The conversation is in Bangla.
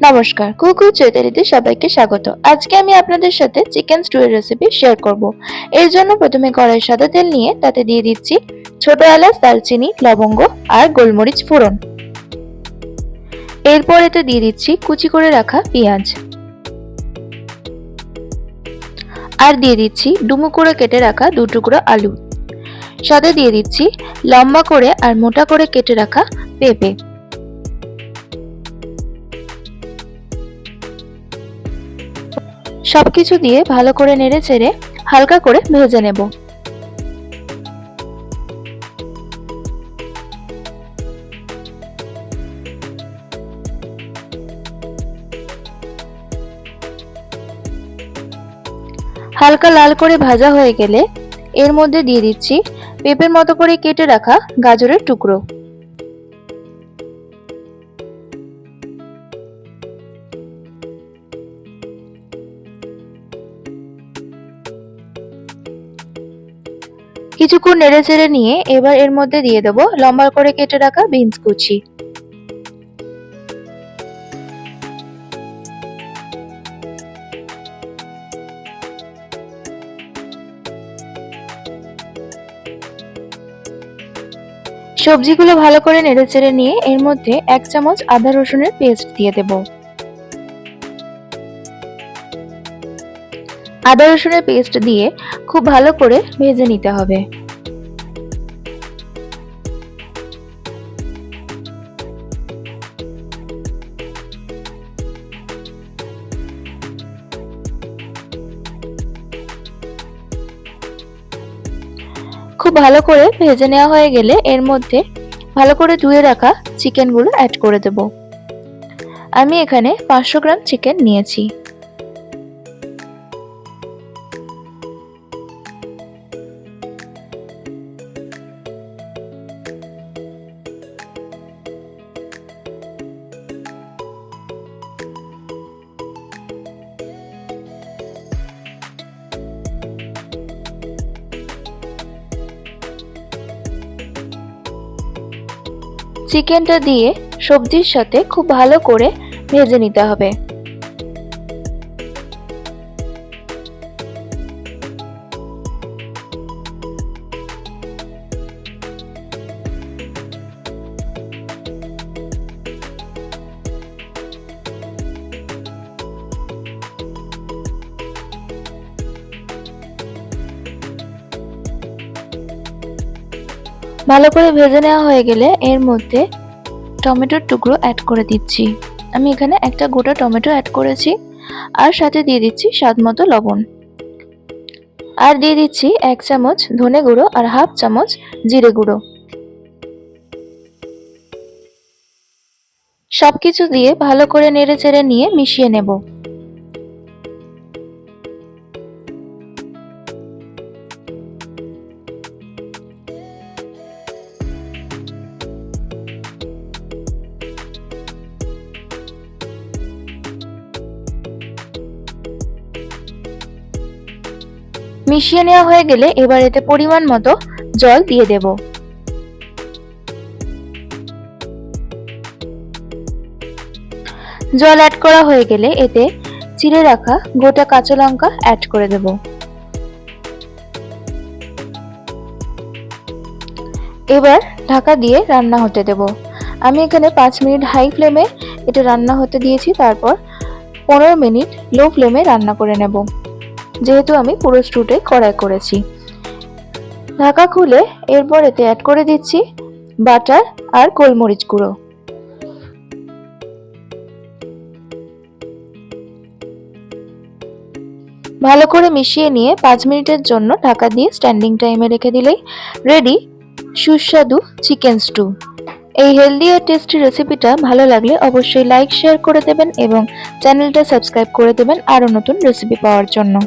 নমস্কার, কুকু চৈতালিতে সবাইকে স্বাগত। আজকে আমি আপনাদের সাথে চিকেন স্টু এর রেসিপি শেয়ার করব। এর জন্য প্রথমে কড়াই সাদা তেল নিয়ে তাতে দিয়ে দিচ্ছি ছোট এলাচ, দারচিনি, লবঙ্গ আর গোলমরিচ ফোড়ন। এরপর এতে দিয়ে দিচ্ছি কুচি করে রাখা পেঁয়াজ আর দিয়ে দিচ্ছি ডুমো করে কেটে রাখা 2 টুকরো আলু। সাথে দিয়ে দিচ্ছি লম্বা করে আর মোটা করে কেটে রাখা পেঁপে। সবকিছু দিয়ে ভালো করে নেড়ে চেড়ে হালকা করে ভেজে নেব। হালকা লাল করে ভাজা হয়ে গেলে এর মধ্যে দিয়ে দিচ্ছি পেঁপের মতো করে কেটে রাখা গাজরের টুকরো। কিছুক্ষণ নেড়ে চেড়ে নিয়ে এবার এর মধ্যে দিয়ে দেব লম্বা করে কেটে রাখা বিনস কুচি। সবজিগুলো ভালো করে নেড়ে চেড়ে নিয়ে এর মধ্যে 1 চামচ আদা রসুনের পেস্ট দিয়ে দেব। আদা রসুনের পেস্ট দিয়ে খুব ভালো করে ভেজে নিতে হবে। খুব ভালো করে ভেজে নেওয়া হয়ে গেলে এর মধ্যে ভালো করে ধুয়ে রাখা চিকেনগুলো অ্যাড করে দেব। আমি এখানে 500 গ্রাম চিকেন নিয়েছি। চিকেনটা দিয়ে সবজির সাথে খুব ভালো করে ভেজে নিতে হবে। ভালো করে ভেজে নেওয়া হয়ে গেলে এর মধ্যে টমেটোর টুকরো অ্যাড করে দিচ্ছি। আমি এখানে একটা গোটা টমেটো অ্যাড করেছি আর সাথে দিয়ে দিচ্ছি স্বাদমতো লবণ আর দিয়ে দিচ্ছি 1 চামচ ধনে গুঁড়ো আর হাফ চামচ জিরে গুঁড়ো। সবকিছু দিয়ে ভালো করে নেড়ে চেড়ে নিয়ে মিশিয়ে নেব। মিশিয়ে নেওয়া হয়ে গেলে এবার এতে পরিমাণ মতো জল দিয়ে দেব। জল অ্যাড করা হয়ে গেলে এতে চিড়ে রাখা গোটা কাঁচা লঙ্কা অ্যাড করে দেব। এবার ঢাকা দিয়ে রান্না হতে দেব। আমি এখানে 5 মিনিট হাই ফ্লেমে এটা রান্না হতে দিয়েছি, তারপর 15 মিনিট লো ফ্লেমে রান্না করে নেব, যেহেতু আমি পুরো স্টুতে কড়াই করেছি। ঢাকা খুলে এরপর এতে অ্যাড করে দিচ্ছি বাটার আর গোলমরিচ গুঁড়ো। ভালো করে মিশিয়ে নিয়ে 5 মিনিটের জন্য ঢাকা দিয়ে স্ট্যান্ডিং টাইমে রেখে দিলেই রেডি সুস্বাদু চিকেন স্টু। এই হেলদি আর টেস্টি রেসিপিটা ভালো লাগলে অবশ্যই লাইক শেয়ার করে দেবেন এবং চ্যানেলটা সাবস্ক্রাইব করে দেবেন আরো নতুন রেসিপি পাওয়ার জন্য।